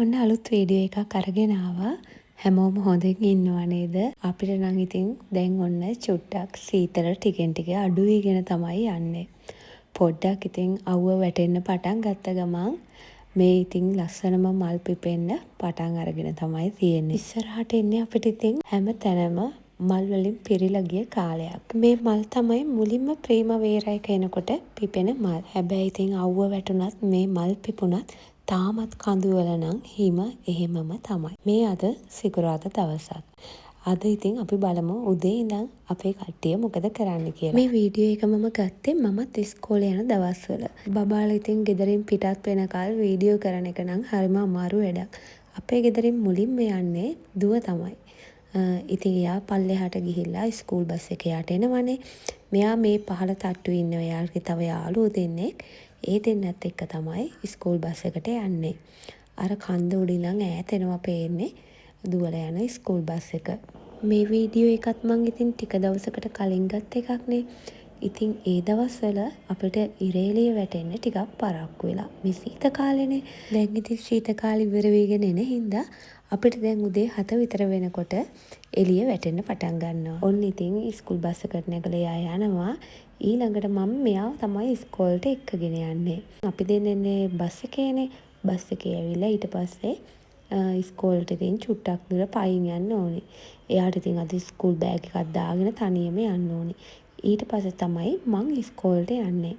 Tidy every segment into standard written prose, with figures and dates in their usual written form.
ඔන්න අලුත් වීඩියෝ එකක් අරගෙන ආවා. හැමෝම හොඳින් ඉන්නවා නේද? අපිට නම් ඉතින් දැන් ඔන්න චුට්ටක් සීතල ටිකෙන් ටික අඩු වෙගෙන තමයි යන්නේ. පොඩ්ඩක් ඉතින් අවුව වැටෙන්න පටන් ගත්ත ගමන් මේ ඉතින් ලස්සනම මල් පිපෙන්න පටන් අරගෙන තමයි තියෙන්නේ. ඉස්සරහට එන්නේ අපිට ඉතින් හැම තැනම මල් වලින් පිරීලා ගිය කාලයක්. මේ මල් තමයි මුලින්ම ප්‍රීමවේරා එක එනකොට පිපෙන මල්. හැබැයි ඉතින් අවුව වැටුණත් මේ මල් පිපුණත් තාමත් කඳුවල නම් හිම එහෙමම තමයි. මේ අද සිකුරාදා දවසක්. අද ඉතින් අපි බලමු උදේ ඉඳන් අපේ කට්ටිය මොකද කරන්න කියලා. මේ වීඩියෝ එක මම ගත්තේ මමත් ඉස්කෝලේ යන දවස්වල. බබාලා ඉතින් ගෙදරින් පිටත් වෙනකල් වීඩියෝ කරන එක නම් හරිම අමාරු වැඩක්. අපේ ගෙදරින් මුලින්ම යන්නේ දුව තමයි. ඉතින් එයා පල්ලෙහාට ගිහිල්ලා ස්කූල් බස් එක යට එනවනේ. මෙයා මේ පහළ තට්ටුවේ ඉන්න එයාගේ තව යාළුවෝ දෙන්නෙක්. ඒ දෙන්නත් එක්ක තමයි ස්කූල් බස් එකට යන්නේ. අර කන්ද උඩින් නම් ඈත එනවා පේන්නේ දුවලා යන ස්කූල් බස් එක. මේ වීඩියෝ එකත් මං ඉතින් ටික දවසකට කලින් ගත්ත එකක් නේ. ඉතින් ඒ දවස්වල අපිට ඉරේලිය වැටෙන්න ටිකක් පරක්කු වෙලා. මේ සීත කාලේනේ. දැන් ඉතින් සීත කාලේ ඉවර වෙගෙන එන හින්දා අපිට දැන් උදේ 7 විතර වෙනකොට එළිය වැටෙන්න පටන් ගන්නවා. ඔන්න ඉතින් ස්කූල් බස් එකට නැගලා යනවා. ඊළඟට මම මෙයාව තමයි ඉස්කෝලේට එක්කගෙන යන්නේ. අපි දෙන්නේ බස් එකේනේ. බස් එකේ ඇවිල්ලා ඊට පස්සේ ඉස්කෝලේට ඉතින් චුට්ටක් දුර පයින් යන්න ඕනේ. එයාට ඉතින් අද ස්කූල් බෑග් එකක් දාගෙන තනියම යන්න ඕනේ. ඊට පස්සේ තමයි මං ඉස්කෝලේට යන්නේ.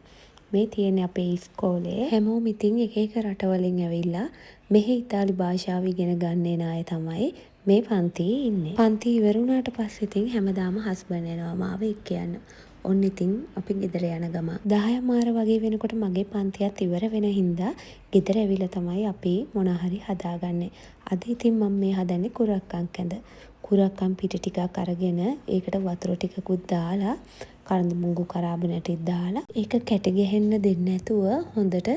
මේ තියෙන්නේ අපේ ඉස්කෝලේ. හැමෝම ඉතින් එක එක රටවලින් ඇවිල්ලා මෙහි ඉතාලි භාෂාව ඉගෙන ගන්න එන අය තමයි මේ පන්තියේ ඉන්නේ. පන්ති ඉවර වුණාට පස්සේ ඉතින් හැමදාම හස්බන්ඩ් එනවා මාව එක්ක යන්න. ඔන්න ඉතින් අපි ගෙදර යන ගම 10 මාර වගේ වෙනකොට මගේ පන්තියත් ඉවර වෙන හින්දා ගෙදර ඇවිල්ලා තමයි අපි මොනා හරි හදාගන්නේ. අද ඉතින් මම මේ හදන්නේ කුරක්කන් කැඳ. කුරක්කන් පිට ටිකක් අරගෙන ඒකට වතුර ටිකකුත් දාලා කරඳ මුංගු කරාබු නැටිත් දාලා ඒක කැට ගැහෙන්න දෙන්නේ නැතුව හොඳට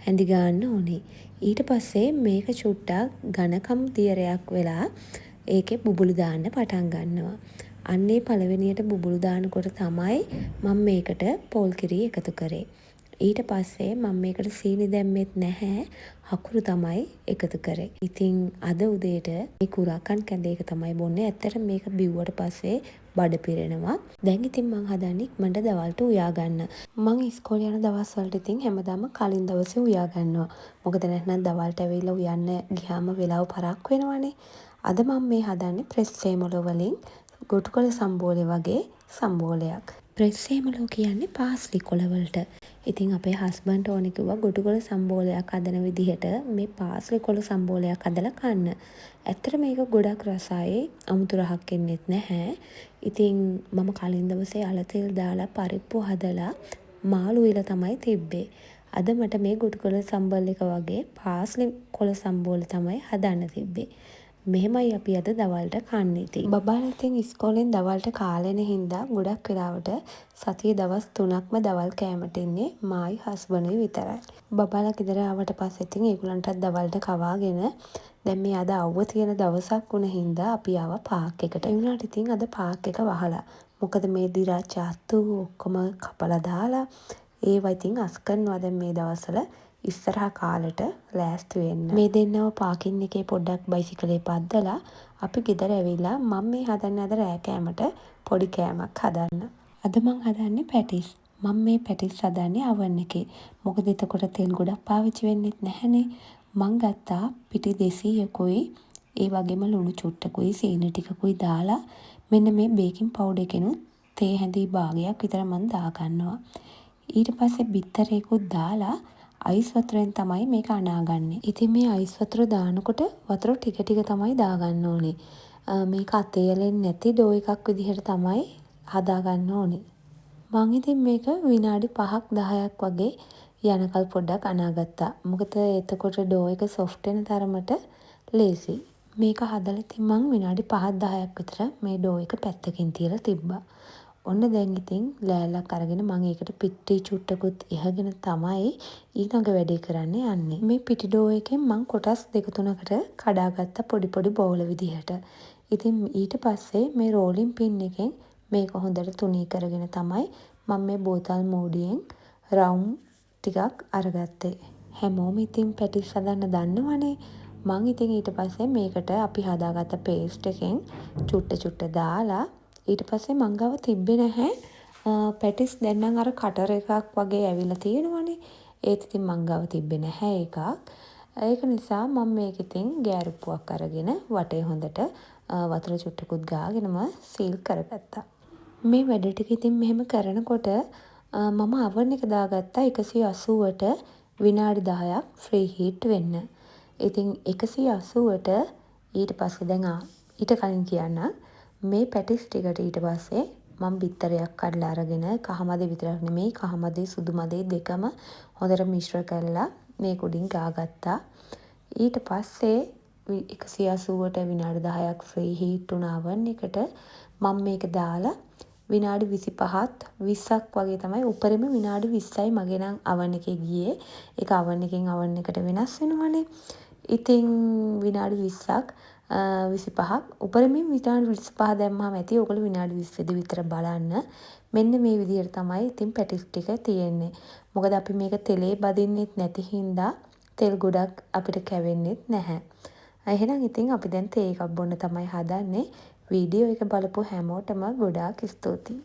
හැඳි ගන්න ඕනේ. ඊට පස්සේ මේක චුට්ටක් ඝනකම් දියරයක් වෙලා ඒකේ බුබුලු දාන්න පටන් ගන්නවා. අන්නේ පළවෙනියට බුබුලු දානකොට තමයි මම මේකට පොල් කිරි එකතු කරේ. ඊට පස්සේ මම මේකට සීනි දැම්මෙත් නැහැ. හකුරු තමයි එකතු කරේ. ඉතින් අද උදේට මේ කුරක්කන් කැඳ එක තමයි බොන්නේ. ඇත්තට මේක බිව්වට පස්සේ බඩ පිරෙනවා. දැන් ඉතින් මං හදන්නේ ඉක්මනට දවල්ට උයා ගන්න. මං ඉස්කෝලේ යන දවස් වලට ඉතින් හැමදාම කලින් දවසේ උයා ගන්නවා. මොකද නැත්නම් දවල්ට ඇවිල්ලා උයන්න ගියාම වෙලාව පරක් වෙනවනේ. අද මම මේ හදන්නේ ප්‍රෙස් සේමල වලින් ගොටුකොළ සම්බෝලේ වගේ සම්බෝලයක්. ප්‍රෙස් සේමලෝ කියන්නේ පාස්ලි කොළ වලට. ඉතින් අපේ හස්බන්ඩ් ඕනේ කිව්වා ගොටුකොළ සම්බෝලයක් හදන විදිහට මේ පාස්ලි කොළ සම්බෝලයක් හදලා කන්න. ඇත්තට මේක ගොඩක් රසයි. අමුතු රහක් එන්නේත් නැහැ. ඉතින් මම කලින් දවසේ අල තෙල් දාලා පරිප්පු හදලා මාළු විල තමයි තිබ්බේ. අද මට මේ ගොටුකොළ සම්බෝල එක වගේ පාස්ලි කොළ සම්බෝල තමයි හදන්න තිබ්බේ. මෙහෙමයි අපි අද දවල්ට කන්නේ ඉතින්. බබාලා ඉතින් ඉස්කෝලෙන් දවල්ට කාලෙන හින්දා ගොඩක් වෙලාවට සතියේ දවස් 3ක්ම දවල් කෑමට ඉන්නේ මායි හස්බන්ඩ්යි විතරයි. බබාලා ගෙදර ආවට පස්සේ ඉතින් ඒගොල්ලන්ටත් දවල්ට කවාගෙන දැන් මේ අද අවුව තියෙන දවසක් වුණ හින්දා අපි ආවා පාක් එකට. ඒ වුණාට ඉතින් අද පාක් එක වහලා. මොකද මේ දිරාච්ච අතු ඔක්කොම කපලා දාලා ඒවා ඉතින් අස් කරනවා දැන් මේ දවස්වල. ඉස්සරහා කාලෙට ලෑස්ති වෙන්න. මේ දෙන්නව පාකින් එකේ පොඩ්ඩක් බයිසිකලේ පද්දලා අපි ගෙදර ඇවිල්ලා මම මේ හදන්නේ අද රෑ කෑමට පොඩි කෑමක් හදන්න. අද මං හදන්නේ පැටිස්. මම මේ පැටිස් හදන්නේ oven එකේ. මොකද එතකොට තෙල් ගොඩක් පාවිච්චි වෙන්නෙත් නැහනේ. මං ගත්තා පිටි 200කුයි ඒ වගේම ලුණු චුට්ටකුයි සීනි ටිකකුයි දාලා මෙන්න මේ බේකින් පවුඩර් එකෙනුත් තේ හැඳි භාගයක් විතර මං දාගන්නවා. ඊට පස්සේ බිත්තරේකුත් දාලා අයිස් වතුරෙන් තමයි මේක අනාගන්නේ. ඉතින් මේ අයිස් වතුර දානකොට වතුර ටික ටික තමයි දාගන්න ඕනේ. මේක අතේලෙන්නේ නැති ඩෝ එකක් විදිහට තමයි හදාගන්න ඕනේ. මං ඉතින් මේක විනාඩි 5ක් 10ක් වගේ යනකල් පොඩ්ඩක් අනාගත්තා. මොකද එතකොට ඩෝ එක සොෆ්ට් වෙන තරමට ලේසි. මේක හදලා ඉතින් මං විනාඩි 5ක් 10ක් විතර මේ ඩෝ එක පැත්තකින් තියලා තිබ්බා. ඔන්න දැන් ඉතින් ලෑල්ලක් අරගෙන මම ඒකට පිටි චුට්ටකුත් එහගෙන තමයි ඊළඟ වැඩේ කරන්න යන්නේ. මේ පිටි ඩෝ එකෙන් මම කොටස් 2-3කට කඩාගත්ත පොඩි පොඩි බෝල විදිහට. ඉතින් ඊට පස්සේ මේ රෝලින් පින් එකෙන් මේක හොඳට තුනී කරගෙන තමයි මම මේ බෝතල් මූඩියෙන් රවුම් ටිකක් අරගත්තේ. හැමෝම ඉතින් පැටිස් හදන්න දන්නවනේ. මං ඉතින් ඊට පස්සේ මේකට අපි හදාගත්ත පේස්ට් එකෙන් චුට්ට දාලා ඊට පස්සේ මං ගාව තිබ්බේ නැහැ පැටිස්. දැන් නම් අර කටර් එකක් වගේ ඇවිල්ලා තියෙනවනේ. ඒත් ඉතින් මං ගාව තිබ්බේ නැහැ එකක්. ඒක නිසා මම මේක ඉතින් ගෑරුප්පුවක් අරගෙන වටේ හොඳට වතුර චුට්ටකුත් ගාගෙනම සීල් කරගත්තා. මේ වැඩ ටික ඉතින් මෙහෙම කරනකොට මම oven එක දාගත්තා 180ට විනාඩි 10ක් ෆ්‍රී හීට් වෙන්න. ඉතින් 180ට ඊට පස්සේ දැන් ඊට කලින් කියන්න මේ පැටිස් ටිකට ඊට පස්සේ මම බිත්තරයක් කඩලා අරගෙන කහමදේ විතරක් නෙමෙයි කහමදේ සුදු මදේ දෙකම හොඳට මිශ්‍ර කරලා මේක උඩින් ගාගත්තා. ඊට පස්සේ 180ට විනාඩි 10ක් ෆ්‍රී හීට් වුණ oven එකට මම මේක දාලා විනාඩි 25ත් 20ක් වගේ තමයි උඩරිම විනාඩි 20යි මගේ නම් oven එකේ ගියේ. ඒක oven එකෙන් oven එකට වෙනස් වෙනවනේ. ඉතින් විනාඩි 20ක් 25ක් උඩරිම විනාඩි 25 දැම්මම ඇති. ඔයගොල්ලෝ විනාඩි 20ද විතර බලන්න. මෙන්න මේ විදිහට තමයි ඉතින් පැටිස් ටික තියෙන්නේ. මොකද අපි මේක තෙලේ බදින්නෙත් නැති හින්දා තෙල් ගොඩක් අපිට කැවෙන්නෙත් නැහැ. එහෙනම් ඉතින් අපි දැන් තේ එකක් බොන්න තමයි හදන්නේ. වීඩියෝ එක බලපු හැමෝටම ගොඩාක් ස්තුතියි.